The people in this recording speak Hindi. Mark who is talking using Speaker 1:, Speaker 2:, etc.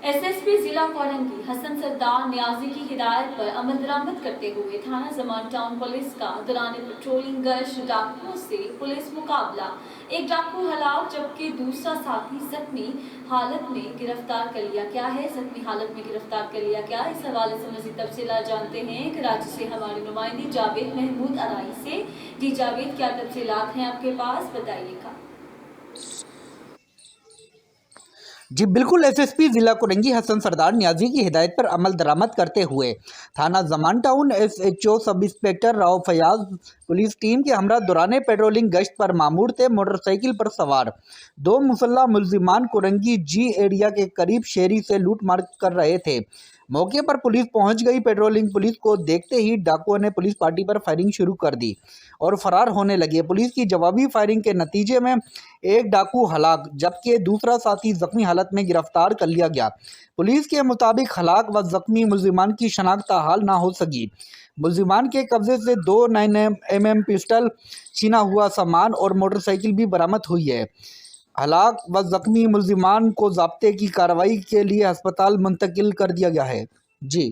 Speaker 1: एसएसपी जिला कोरंगी हसन सरदार न्याजी की हिदायत पर अमल दरामद करते हुए थाना जमान टाउन पुलिस का दौरान पेट्रोलिंग गश्त डाकुओं से पुलिस मुकाबला, एक डाकू हलाक जबकि दूसरा साथी जख्मी हालत में गिरफ्तार कर लिया गया है। जख्मी हालत में गिरफ्तार कर लिया गया। इस हवाले से मजीद तफसीलात जानते हैं कराची से हमारे नुमाइंदे जावेद महमूद अराई से। जी जावेद, क्या तफसीलात हैं आपके पास, बताइएगा।
Speaker 2: जी बिल्कुल, एसएसपी जिला कोरंगी हसन सरदार न्याजी की हिदायत पर अमल दरामद करते हुए थाना Zaman town SHO sub inspector Rao Fayaz police team के हमरा दौरान पेट्रोलिंग गश्त पर मामूर थे मोटरसाइकिल पर सवार दो मुसल्ला मुलजिमान कोरंगी जी एरिया के करीब शेरी से लूट मार कर रहे थे। मौके पर पुलिस पहुंच गई। पेट्रोलिंग पुलिस को देखते ही डाकुओं ने पुलिस पार्टी पर फायरिंग शुरू कर दी और फरार होने लगे। पुलिस की जवाबी फायरिंग के नतीजे में एक डाकू हलाक जबकि दूसरा साथी जख्मी हालत में गिरफ्तार कर लिया गया। पुलिस के मुताबिक हलाक व जख्मी मुलजिमान की शनाख्त हाल ना हो सकी। मुलजिमान के कब्जे से 2 9mm पिस्टल, छीना हुआ सामान और मोटरसाइकिल भी बरामद हुई है। हलाक व जख्मी मुलजिमान को ज़ब्ते की कार्रवाई के लिए अस्पताल मुंतकिल कर दिया गया है। जी।